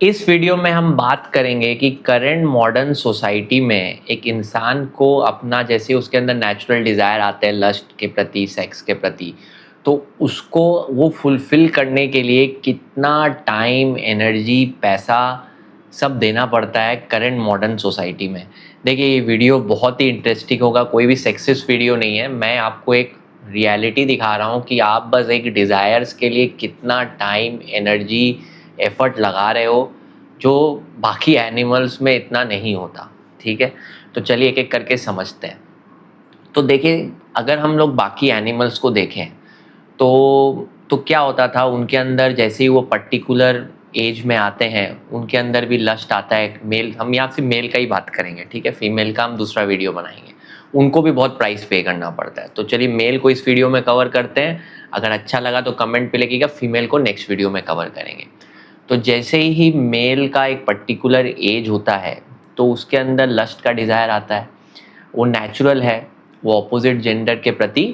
इस वीडियो में हम बात करेंगे कि करंट मॉडर्न सोसाइटी में एक इंसान को अपना जैसे उसके अंदर नेचुरल डिज़ायर आते हैं लस्ट के प्रति, सेक्स के प्रति, तो उसको वो फुलफ़िल करने के लिए कितना टाइम, एनर्जी, पैसा सब देना पड़ता है करंट मॉडर्न सोसाइटी में। देखिए ये वीडियो बहुत ही इंटरेस्टिंग होगा, कोई भी सेक्सिस्ट वीडियो नहीं है। मैं आपको एक रियलिटी दिखा रहा हूँ कि आप बस एक डिज़ायर्स के लिए कितना टाइम, एनर्जी, एफर्ट लगा रहे हो, जो बाकी एनिमल्स में इतना नहीं होता। ठीक है, तो चलिए एक एक करके समझते हैं। तो देखिए, अगर हम लोग बाकी एनिमल्स को देखें तो क्या होता था उनके अंदर, जैसे ही वो पर्टिकुलर एज में आते हैं उनके अंदर भी लस्ट आता है। मेल, हम यहाँ से मेल का ही बात करेंगे, ठीक है, फीमेल का हम दूसरा वीडियो बनाएंगे। उनको भी बहुत प्राइस पे करना पड़ता है। तो चलिए मेल को इस वीडियो में कवर करते हैं। अगर अच्छा लगा तो कमेंट पे लिखिएगा, फीमेल को नेक्स्ट वीडियो में कवर करेंगे। तो जैसे ही मेल का एक पर्टिकुलर एज होता है तो उसके अंदर लस्ट का डिज़ायर आता है, वो नेचुरल है, वो अपोजिट जेंडर के प्रति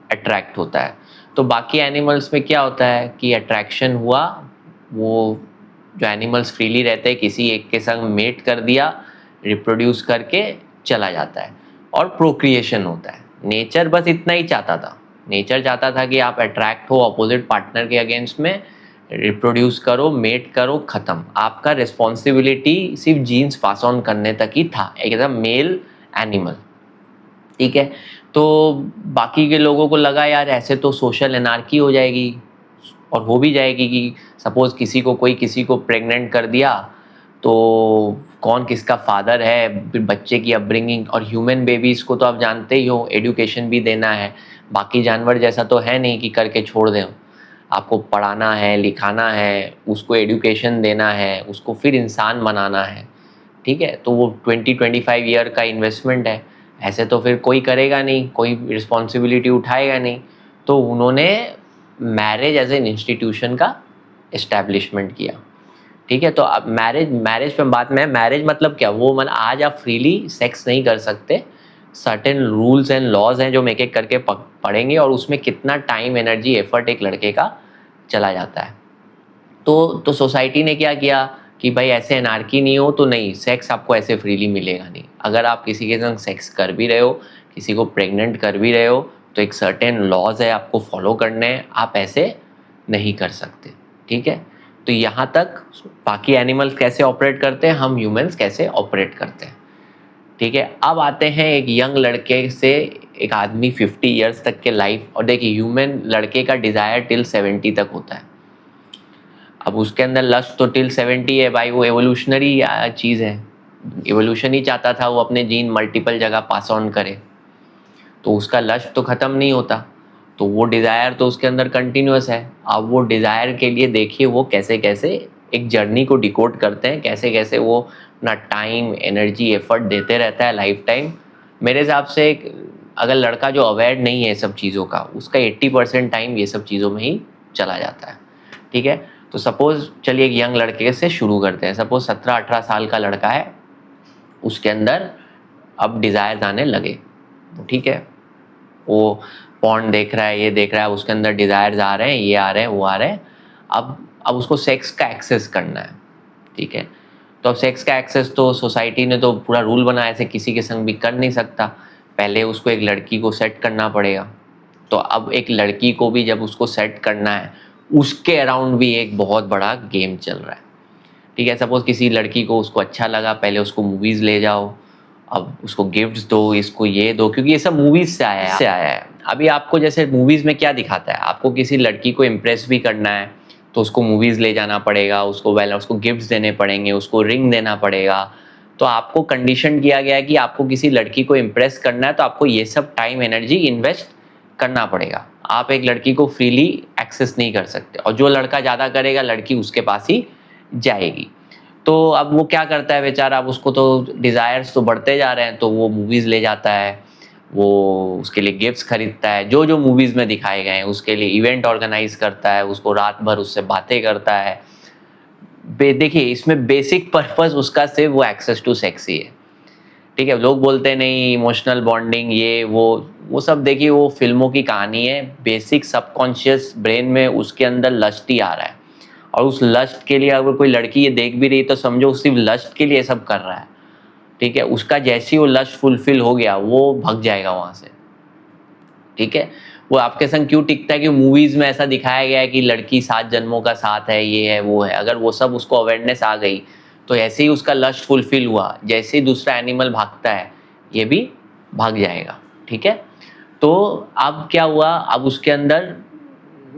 अट्रैक्ट होता है। तो बाकी एनिमल्स में क्या होता है कि अट्रैक्शन हुआ, वो जो एनिमल्स फ्रीली रहते हैं किसी एक के संग मेट कर दिया, रिप्रोड्यूस करके चला जाता है और प्रोक्रिएशन होता है। नेचर बस इतना ही चाहता था, नेचर चाहता था कि आप अट्रैक्ट हो अपोजिट पार्टनर के अगेंस्ट में, रिप्रोड्यूस करो, मेट करो, ख़त्म। आपका रिस्पॉन्सिबिलिटी सिर्फ जीन्स पास ऑन करने तक ही था, एकदम मेल एनिमल। ठीक है, तो बाकी के लोगों को लगा यार ऐसे तो सोशल एनार्की हो जाएगी, और हो भी जाएगी कि सपोज़ किसी को कोई किसी को प्रेग्नेंट कर दिया तो कौन किसका फादर है, फिर बच्चे की अपब्रिंगिंग। और ह्यूमन बेबीज़ को तो आप जानते ही हो, एडुकेशन भी देना है। बाकी जानवर जैसा तो है नहीं कि करके छोड़ दें, आपको पढ़ाना है, लिखाना है, उसको एडुकेशन देना है, उसको फिर इंसान बनाना है। ठीक है, तो वो 20-25 ईयर का इन्वेस्टमेंट है। ऐसे तो फिर कोई करेगा नहीं, कोई रिस्पॉन्सिबिलिटी उठाएगा नहीं। तो उन्होंने मैरिज एज एन इंस्टीट्यूशन का इस्टेब्लिशमेंट किया। ठीक है, तो अब मैरिज पे बात में, मैरिज मतलब क्या, वो मतलब आज आप फ्रीली सेक्स नहीं कर सकते। सर्टेन रूल्स एंड लॉज हैं जो हम एक एक करके पढ़ेंगे, और उसमें कितना टाइम, एनर्जी, एफर्ट एक लड़के का चला जाता है। तो सोसाइटी ने क्या किया कि भाई ऐसे एनार्की नहीं हो तो नहीं, सेक्स आपको ऐसे फ्रीली मिलेगा नहीं। अगर आप किसी के संग सेक्स कर भी रहे हो, किसी को प्रेग्नेंट कर भी रहे हो, तो एक सर्टेन लॉज है, आपको फॉलो करने हैं, आप ऐसे नहीं कर सकते। ठीक है, तो यहाँ तक बाकी एनिमल्स कैसे ऑपरेट करते हैं, हम ह्यूमंस कैसे ऑपरेट करते हैं। ठीक है, अब आते हैं एक यंग लड़के से एक आदमी 50 ईयर्स तक के लाइफ। और देखिए ह्यूमन लड़के का डिज़ायर टिल 70 तक होता है। अब उसके अंदर लस्ट तो टिल 70 है भाई, वो एवोल्यूशनरी चीज़ है। एवोल्यूशन ही चाहता था वो अपने जीन मल्टीपल जगह पास ऑन करे, तो उसका लस्ट तो ख़त्म नहीं होता, तो वो डिज़ायर तो उसके अंदर कंटिन्यूस है। अब वो डिज़ायर के लिए देखिए वो कैसे कैसे एक जर्नी को डिकोड करते हैं, कैसे कैसे वो अपना टाइम, एनर्जी, एफर्ट देते रहता है लाइफ टाइम। मेरे हिसाब से अगर लड़का जो अवेयर नहीं है सब चीज़ों का, उसका 80% टाइम ये सब चीज़ों में ही चला जाता है। ठीक है, तो सपोज़ चलिए एक यंग लड़के से शुरू करते हैं। सपोज़ 17-18 साल का लड़का है, उसके अंदर अब डिज़ायर्स आने लगे। ठीक है, वो पॉर्न देख रहा है, ये देख रहा है, उसके अंदर डिज़ायर्स आ रहे हैं, ये आ रहे हैं, वो आ रहे हैं। अब उसको सेक्स का एक्सेस करना है। ठीक है, तो अब सेक्स का एक्सेस तो सोसाइटी ने तो पूरा रूल बनाया, ऐसे किसी के संग भी कर नहीं सकता। पहले उसको एक लड़की को सेट करना पड़ेगा। तो अब एक लड़की को भी जब उसको सेट करना है, उसके अराउंड भी एक बहुत बड़ा गेम चल रहा है। ठीक है, सपोज किसी लड़की को उसको अच्छा लगा, पहले उसको मूवीज़ ले जाओ, अब उसको गिफ्ट्स दो, इसको ये दो, क्योंकि ये सब मूवीज़ से आया है। अभी आपको जैसे मूवीज़ में क्या दिखाता है, आपको किसी लड़की को इम्प्रेस भी करना है तो उसको मूवीज़ ले जाना पड़ेगा, उसको गिफ्ट्स देने पड़ेंगे, उसको रिंग देना पड़ेगा। तो आपको कंडीशन किया गया है कि आपको किसी लड़की को इम्प्रेस करना है तो आपको ये सब टाइम, एनर्जी इन्वेस्ट करना पड़ेगा। आप एक लड़की को फ्रीली एक्सेस नहीं कर सकते, और जो लड़का ज़्यादा करेगा लड़की उसके पास ही जाएगी। तो अब वो क्या करता है बेचारा, अब उसको तो डिज़ायर्स तो बढ़ते जा रहे हैं, तो वो मूवीज़ ले जाता है, वो उसके लिए गिफ्ट्स खरीदता है जो जो मूवीज़ में दिखाए गए हैं, उसके लिए इवेंट ऑर्गेनाइज करता है, उसको रात भर उससे बातें करता है। देखिए इसमें बेसिक पर्पस उसका सिर्फ वो एक्सेस टू सेक्स ही है। ठीक है, लोग बोलते हैं नहीं इमोशनल बॉन्डिंग, ये वो सब देखिए वो फिल्मों की कहानी है। बेसिक सबकॉन्शियस ब्रेन में उसके अंदर लस्ट ही आ रहा है, और उस लस्ट के लिए अगर कोई लड़की ये देख भी रही है तो समझो सिर्फ लस्ट के लिए सब कर रहा है, ठीक है। उसका जैसे ही वो लस्ट फुलफिल हो गया वो भाग जाएगा वहां से, ठीक है। वो आपके संग क्यों टिकता है कि मूवीज में ऐसा दिखाया गया है कि लड़की 7 जन्मों का साथ है, ये है वो है। अगर वो सब उसको अवेयरनेस आ गई तो ऐसे ही उसका लस्ट फुलफिल हुआ, जैसे ही दूसरा एनिमल भागता है ये भी भाग जाएगा, ठीक है। तो अब क्या हुआ, अब उसके अंदर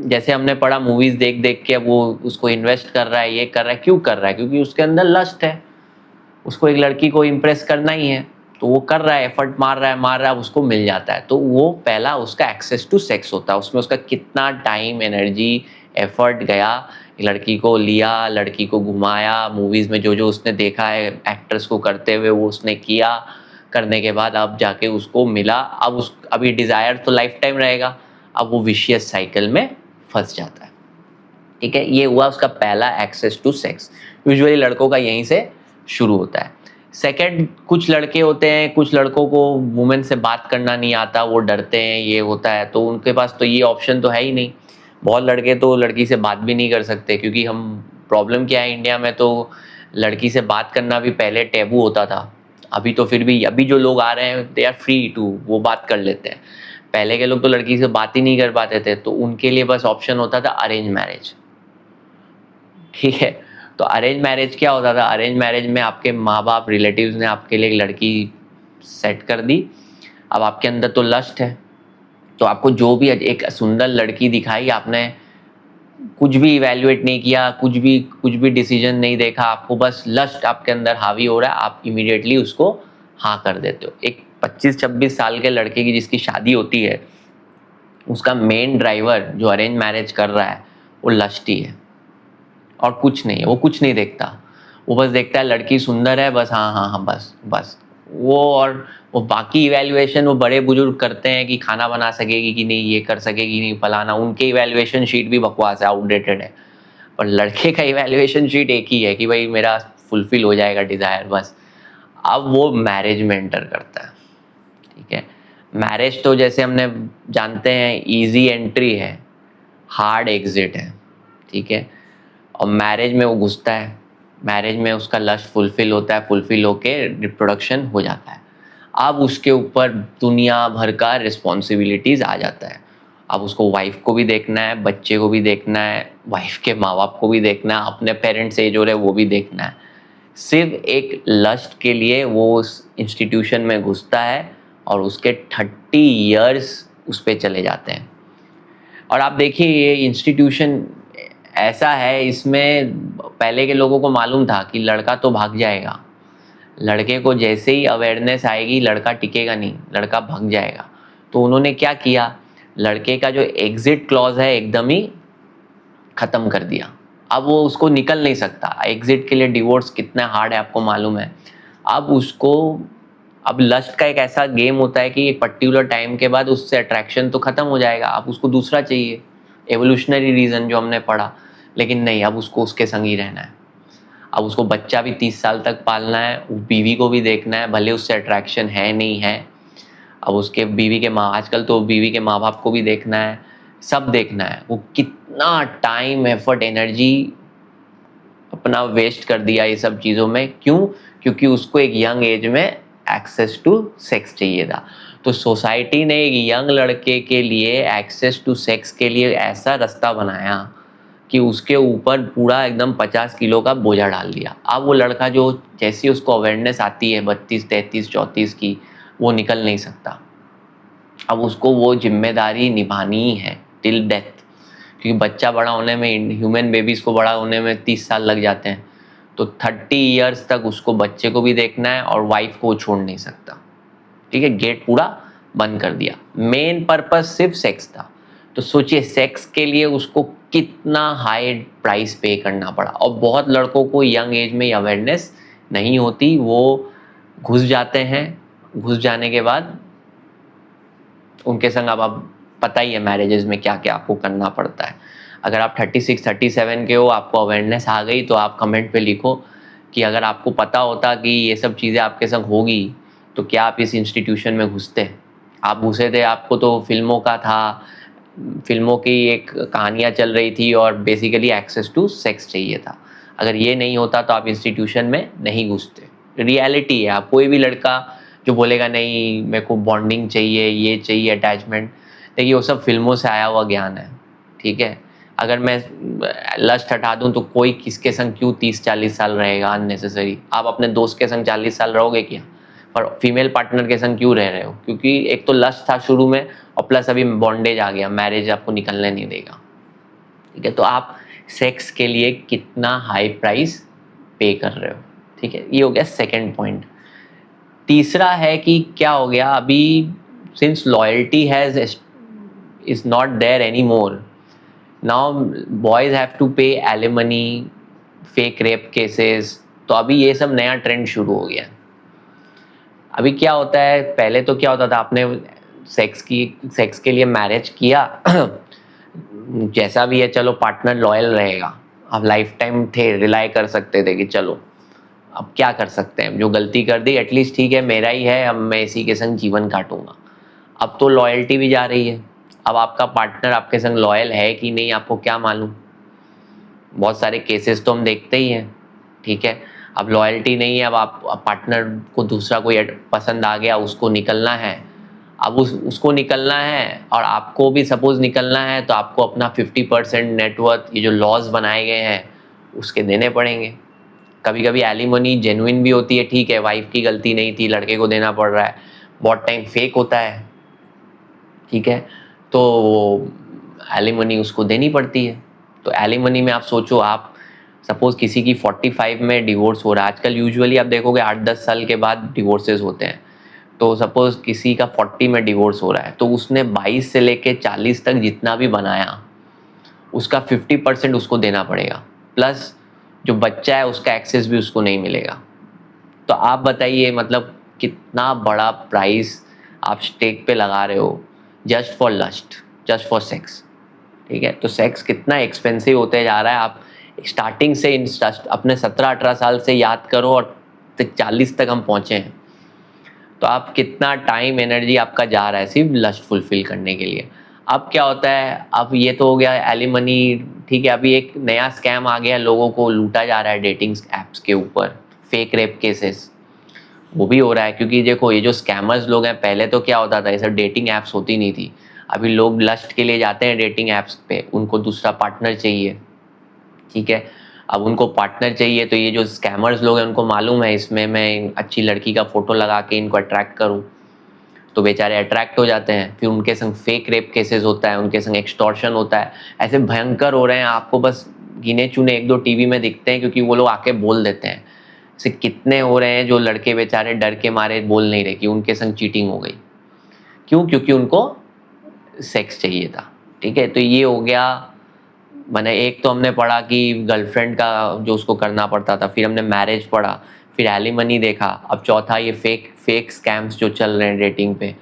जैसे हमने पढ़ा मूवीज देख देख के वो उसको इन्वेस्ट कर रहा है, ये कर रहा है, क्यों कर रहा है, क्योंकि उसके अंदर लस्ट है, उसको एक लड़की को इम्प्रेस करना ही है, तो वो कर रहा है, एफर्ट मार रहा है, उसको मिल जाता है। तो वो पहला उसका एक्सेस टू सेक्स होता है, उसमें उसका कितना टाइम, एनर्जी, एफर्ट गया, लड़की को लिया, लड़की को घुमाया, मूवीज में जो जो उसने देखा है एक्टर्स को करते हुए वो उसने किया, करने के बाद अब जाके उसको मिला। अब अभी डिजायर तो लाइफ टाइम रहेगा, अब वो विशियस साइकिल में फंस जाता है, ठीक है। ये हुआ उसका पहला एक्सेस टू सेक्स। यूजुअली लड़कों का यहीं से शुरू होता है। सेकंड, कुछ लड़के होते हैं, कुछ लड़कों को वुमेन से बात करना नहीं आता, वो डरते हैं, ये होता है, तो उनके पास तो ये ऑप्शन तो है ही नहीं। बहुत लड़के तो लड़की से बात भी नहीं कर सकते, क्योंकि हम, प्रॉब्लम क्या है इंडिया में, तो लड़की से बात करना भी पहले टैबू होता था। अभी तो फिर भी अभी जो लोग आ रहे हैं दे आर फ्री टू, वो बात कर लेते हैं। पहले के लोग तो लड़की से बात ही नहीं कर पाते थे, तो उनके लिए बस ऑप्शन होता था अरेंज मैरिज, ठीक है। तो अरेंज मैरिज क्या होता था, अरेंज मैरिज में आपके माँ बाप, रिलेटिव्स ने आपके लिए एक लड़की सेट कर दी। अब आपके अंदर तो लस्ट है, तो आपको जो भी एक सुंदर लड़की दिखाई, आपने कुछ भी इवेल्युएट नहीं किया, कुछ भी डिसीजन नहीं देखा, आपको बस लस्ट आपके अंदर हावी हो रहा है, आप इमीडिएटली उसको हाँ कर देते हो। एक 25-26 साल के लड़के की जिसकी शादी होती है, उसका मेन ड्राइवर जो अरेंज मैरिज कर रहा है वो लस्ट ही है और कुछ नहीं है। वो कुछ नहीं देखता, वो बस देखता है लड़की सुंदर है, बस हाँ हाँ हाँ, बस बस वो। और वो बाकी इवैल्यूएशन वो बड़े बुजुर्ग करते हैं कि खाना बना सकेगी कि नहीं, ये कर सकेगी नहीं, फलाना, उनके इवैल्यूएशन शीट भी बकवास है, आउटडेटेड है। पर लड़के का इवैल्यूएशन शीट एक ही है कि भाई मेरा फुलफिल हो जाएगा डिज़ायर, बस। अब वो मैरिज में एंटर करता है, ठीक है। मैरिज तो जैसे हमने जानते हैं इजी एंट्री है, हार्ड एग्जिट है, ठीक है। और मैरिज में वो घुसता है, मैरिज में उसका लस्ट फुलफिल होता है, फुलफिल होके रिप्रोडक्शन हो जाता है। अब उसके ऊपर दुनिया भर का रिस्पॉन्सिबिलिटीज़ आ जाता है। अब उसको वाइफ को भी देखना है, बच्चे को भी देखना है, वाइफ के माँ बाप को भी देखना है, अपने पेरेंट्स एज हो रहे वो भी देखना है। सिर्फ एक लस्ट के लिए वो उस इंस्टीट्यूशन में घुसता है और उसके 30 ईयर्स उस पर चले जाते हैं। और आप देखिए ये इंस्टीट्यूशन ऐसा है, इसमें पहले के लोगों को मालूम था कि लड़का तो भाग जाएगा, लड़के को जैसे ही अवेयरनेस आएगी लड़का टिकेगा नहीं, लड़का भाग जाएगा। तो उन्होंने क्या किया, लड़के का जो एग्जिट क्लॉज है एकदम ही ख़त्म कर दिया। अब वो उसको निकल नहीं सकता। एग्जिट के लिए डिवोर्स कितना हार्ड है आपको मालूम है। अब उसको, अब लस्ट का एक ऐसा गेम होता है कि एक पर्टिकुलर टाइम के बाद उससे अट्रैक्शन तो ख़त्म हो जाएगा, अब उसको दूसरा चाहिए, एवोल्यूशनरी रीज़न जो हमने पढ़ा। लेकिन नहीं, अब उसको उसके संग ही रहना है। अब उसको बच्चा भी 30 साल तक पालना है, बीवी को भी देखना है, भले उससे अट्रैक्शन है नहीं है। अब उसके बीवी के माँ, आजकल तो बीवी के माँ बाप को भी देखना है, सब देखना है। वो कितना टाइम, एफर्ट, एनर्जी अपना वेस्ट कर दिया ये सब चीज़ों में, क्यों? क्योंकि उसको एक यंग एज में एक्सेस टू सेक्स चाहिए था। तो सोसाइटी ने एक यंग लड़के के लिए एक्सेस टू सेक्स के लिए ऐसा रास्ता बनाया कि उसके ऊपर पूरा एकदम 50 किलो का बोझा डाल दिया। अब वो लड़का जो जैसी उसको अवेयरनेस आती है 32, 33, 34 की, वो निकल नहीं सकता। अब उसको वो जिम्मेदारी निभानी ही है टिल डेथ, क्योंकि बच्चा बड़ा होने में, ह्यूमन बेबीज़ को बड़ा होने में 30 साल लग जाते हैं। तो 30 ईयर्स तक उसको बच्चे को भी देखना है और वाइफ को छोड़ नहीं सकता, ठीक है। गेट पूरा बंद कर दिया, मेन पर्पस सिर्फ सेक्स था। तो सोचिए सेक्स के लिए उसको कितना हाई प्राइस पे करना पड़ा। और बहुत लड़कों को यंग एज में अवेयरनेस नहीं होती, वो घुस जाते हैं। घुस जाने के बाद उनके संग अब पता ही है मैरिजेस में क्या क्या आपको करना पड़ता है। अगर आप 36, 37 के हो, आपको अवेयरनेस आ गई, तो आप कमेंट पे लिखो कि अगर आपको पता होता कि ये सब चीज़ें आपके संग होगी तो क्या आप इस इंस्टीट्यूशन में घुसते। आप घुसे थे, आपको तो फिल्मों का था, फिल्मों की एक कहानियाँ चल रही थी और बेसिकली एक्सेस टू सेक्स चाहिए था। अगर ये नहीं होता तो आप इंस्टीट्यूशन में नहीं घुसते। रियलिटी है, आप कोई भी लड़का जो बोलेगा नहीं मेरे को बॉन्डिंग चाहिए, ये चाहिए, अटैचमेंट, देखिए वो सब फिल्मों से आया हुआ ज्ञान है। ठीक है, अगर मैं लस्ट हटा दूं तो कोई किसके संग क्यों 30-40 साल रहेगा अननेसेसरी। आप अपने दोस्त के संग 40 साल रहोगे क्या, पर फीमेल पार्टनर के संग क्यों रह रहे हो? क्योंकि एक तो लस्ट था शुरू में और प्लस अभी बॉन्डेज आ गया, मैरिज आपको निकलने नहीं देगा। ठीक है, तो आप सेक्स के लिए कितना हाई प्राइस पे कर रहे हो। ठीक है, ये हो गया सेकंड पॉइंट। तीसरा है कि क्या हो गया अभी, since loyalty has is not there any more, now boys have to pay alimony, fake rape cases. तो अभी ये सब नया ट्रेंड शुरू हो गया। अभी क्या होता है, पहले तो क्या होता था, आपने सेक्स के लिए मैरिज किया जैसा भी है चलो पार्टनर लॉयल रहेगा, आप लाइफ टाइम थे, रिलाई कर सकते थे कि चलो अब क्या कर सकते हैं, जो गलती कर दी एटलीस्ट ठीक है मेरा ही है, अब मैं इसी के संग जीवन काटूंगा। अब तो लॉयल्टी भी जा रही है, अब आपका पार्टनर आपके संग लॉयल है कि नहीं आपको क्या मालूम। बहुत सारे केसेस तो हम देखते ही हैं। ठीक है, अब लॉयल्टी नहीं है, अब आप पार्टनर को दूसरा कोई पसंद आ गया, उसको निकलना है। अब उसको निकलना है और आपको भी सपोज निकलना है, तो आपको अपना 50% नेटवर्थ, ये जो लॉज बनाए गए हैं उसके देने पड़ेंगे। कभी कभी एलिमनी जेन्युइन भी होती है, ठीक है वाइफ की गलती नहीं थी, लड़के को देना पड़ रहा है, बहुत टाइम फेक होता है। ठीक है, तो एलिमनी उसको देनी पड़ती है। तो एलिमनी में आप सोचो, आप सपोज किसी की 45 में डिवोर्स हो रहा है, आजकल यूजुअली आप देखोगे 8-10 साल के बाद डिवोर्सेस होते हैं। तो सपोज किसी का 40 में डिवोर्स हो रहा है, तो उसने 22 से लेके 40 तक जितना भी बनाया उसका 50% उसको देना पड़ेगा, प्लस जो बच्चा है उसका एक्सेस भी उसको नहीं मिलेगा। तो आप बताइए मतलब कितना बड़ा प्राइस आप स्टेक पे लगा रहे हो just for lust, just for sex. ठीक है, तो सेक्स कितना एक्सपेंसिव होते जा रहा है। आप स्टार्टिंग से अपने 17-18 साल से याद करो और 40 तक हम पहुँचे हैं, तो आप कितना टाइम एनर्जी आपका जा रहा है सिर्फ लस्ट फुलफिल करने के लिए। अब क्या होता है, अब ये तो हो गया एलिमनी। ठीक है, अभी एक नया स्कैम आ गया, लोगों को लूटा जा रहा है डेटिंग एप्स के ऊपर, फेक रेप केसेस वो भी हो रहा है। क्योंकि देखो ये जो स्कैमर्स लोग हैं, पहले तो क्या होता था, ये सब डेटिंग एप्स होती नहीं थी। अभी लोग लस्ट के लिए जाते हैं डेटिंग एप्स पे, उनको दूसरा पार्टनर चाहिए। ठीक है, अब उनको पार्टनर चाहिए, तो ये जो स्कैमर्स लोग हैं उनको मालूम है इसमें मैं अच्छी लड़की का फोटो लगा के इनको अट्रैक्ट करूं, तो बेचारे अट्रैक्ट हो जाते हैं। फिर उनके संग फेक रेप केसेस होता है, उनके संग एक्सटॉर्शन होता है, ऐसे भयंकर हो रहे हैं। आपको बस गिने चुने 1-2 टीवी में दिखते हैं, क्योंकि वो लोग आके बोल देते हैं। ऐसे कितने हो रहे हैं जो लड़के बेचारे डर के मारे बोल नहीं रहे कि उनके संग चीटिंग हो गई। क्यों? क्योंकि उनको सेक्स चाहिए था। ठीक है, तो ये हो गया। मैंने एक तो हमने पढ़ा कि गर्लफ्रेंड का जो उसको करना पड़ता था, फिर हमने मैरिज पढ़ा, फिर एलिमनी देखा, अब चौथा ये फेक फेक स्कैम्स जो चल रहे हैं डेटिंग पे।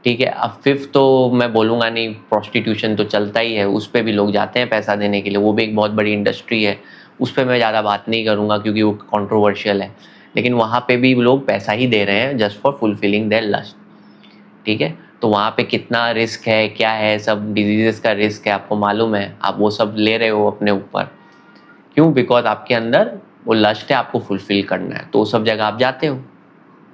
ठीक है, अब फिफ्थ तो मैं बोलूँगा नहीं, प्रोस्टिट्यूशन तो चलता ही है, उस पर भी लोग जाते हैं पैसा देने के लिए, वो भी एक बहुत बड़ी इंडस्ट्री है। उस पर मैं ज़्यादा बात नहीं करूँगा क्योंकि वो कंट्रोवर्शियल है, लेकिन वहाँ पे भी लोग पैसा ही दे रहे हैं just for fulfilling their lust. ठीक है, तो वहाँ पे कितना रिस्क है, क्या है, सब डिजीजेस का रिस्क है, आपको मालूम है, आप वो सब ले रहे हो अपने ऊपर। क्यों? बिकॉज आपके अंदर वो लस्ट है, आपको फुलफिल करना है, तो वो सब जगह आप जाते हो।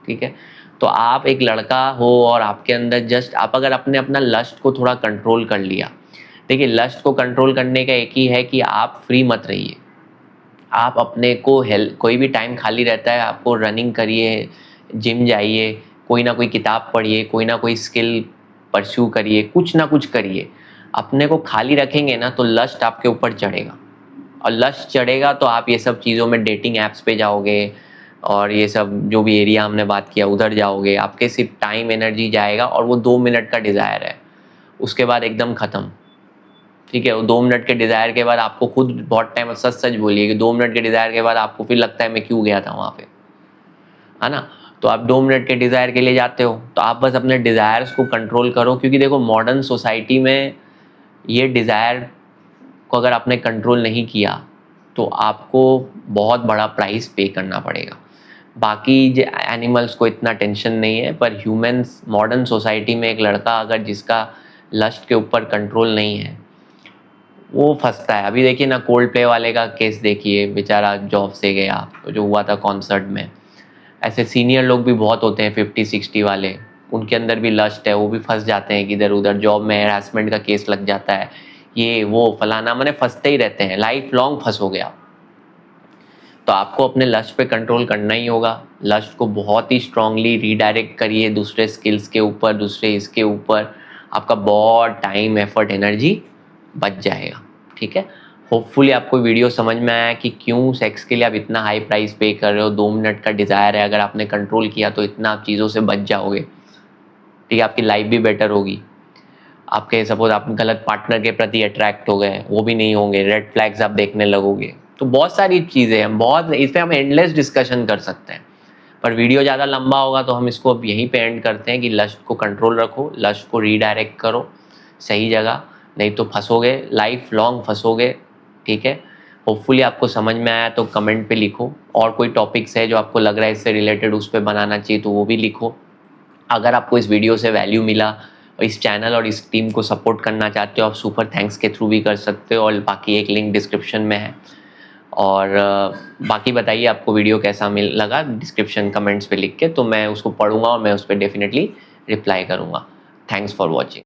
ठीक है, तो आप एक लड़का हो और आपके अंदर जस्ट आप अगर अपने अपना लस्ट को थोड़ा कंट्रोल कर लिया। देखिए लस्ट को कंट्रोल करने का एक ही है कि आप फ्री मत रहिए। आप अपने को हेल्थ, कोई भी टाइम खाली रहता है आपको रनिंग करिए, जिम जाइए, कोई ना कोई किताब पढ़िए, कोई ना कोई स्किल परस्यू करिए, कुछ ना कुछ करिए। अपने को खाली रखेंगे ना तो लस्ट आपके ऊपर चढ़ेगा, और लस्ट चढ़ेगा तो आप ये सब चीज़ों में डेटिंग ऐप्स पे जाओगे और ये सब जो भी एरिया हमने बात किया उधर जाओगे। आपके सिर्फ टाइम एनर्जी जाएगा, और वो 2 मिनट का डिज़ायर है, उसके बाद एकदम ख़त्म। ठीक है, वो 2 मिनट के डिज़ायर के बाद आपको खुद बहुत टाइम, सच सच बोलिए कि 2 मिनट के डिज़ायर के बाद आपको फिर लगता है मैं क्यों गया था वहाँ पे, है ना। तो आप 2 मिनट के डिज़ायर के लिए जाते हो, तो आप बस अपने डिज़ायर्स को कंट्रोल करो। क्योंकि देखो मॉडर्न सोसाइटी में ये डिज़ायर को अगर आपने कंट्रोल नहीं किया तो आपको बहुत बड़ा प्राइस पे करना पड़ेगा। बाकी एनिमल्स को इतना टेंशन नहीं है, पर ह्यूमंस, मॉडर्न सोसाइटी में एक लड़का अगर जिसका लस्ट के ऊपर कंट्रोल नहीं है, वो फंसता है। अभी देखिए ना, कोल्ड प्ले वाले का केस देखिए, बेचारा जॉब से गया, तो जो हुआ था कॉन्सर्ट में। ऐसे सीनियर लोग भी बहुत होते हैं 50-60 वाले, उनके अंदर भी लस्ट है, वो भी फंस जाते हैं कि इधर उधर, जॉब में हैरेसमेंट का केस लग जाता है, ये वो फलाना, मैंने फंसते ही रहते हैं, लाइफ लॉन्ग फंसोगे आप। तो आपको अपने लस्ट पे कंट्रोल करना ही होगा। लस्ट को बहुत ही स्ट्रांगली रीडायरेक्ट करिए दूसरे स्किल्स के ऊपर, दूसरे इसके ऊपर, आपका बहुत टाइम, एफर्ट, एनर्जी बच जाएगा। ठीक है, होपफुली आपको वीडियो समझ में आया कि क्यों सेक्स के लिए आप इतना हाई प्राइस पे कर रहे हो। 2 मिनट का डिज़ायर है, अगर आपने कंट्रोल किया तो इतना आप चीज़ों से बच जाओगे। ठीक है, आपकी लाइफ भी बेटर होगी। आपके सपोज आप गलत पार्टनर के प्रति अट्रैक्ट हो गए, वो भी नहीं होंगे, रेड फ्लैग्स आप देखने लगोगे। तो बहुत सारी चीज़ें हैं, बहुत, इस पर हम एंडलेस डिस्कशन कर सकते हैं, पर वीडियो ज़्यादा लंबा होगा तो हम इसको अब यहीं पे एंड करते हैं कि लस्ट को कंट्रोल रखो, लस्ट को रीडायरेक्ट करो सही जगह, नहीं तो फंसोगे, लाइफ लॉन्ग फंसोगे। ठीक है, होपफुली आपको समझ में आया तो कमेंट पे लिखो, और कोई टॉपिक्स है जो आपको लग रहा है इससे रिलेटेड उस पर बनाना चाहिए तो वो भी लिखो। अगर आपको इस वीडियो से वैल्यू मिला, इस चैनल और इस टीम को सपोर्ट करना चाहते हो, आप सुपर थैंक्स के थ्रू भी कर सकते हो, और बाकी एक लिंक डिस्क्रिप्शन में है। और बाकी बताइए आपको वीडियो कैसा लगा, डिस्क्रिप्शन कमेंट्स पे लिख के, तो मैं उसको पढ़ूंगा और मैं उस पर डेफिनेटली रिप्लाई करूंगा। Thanks for watching.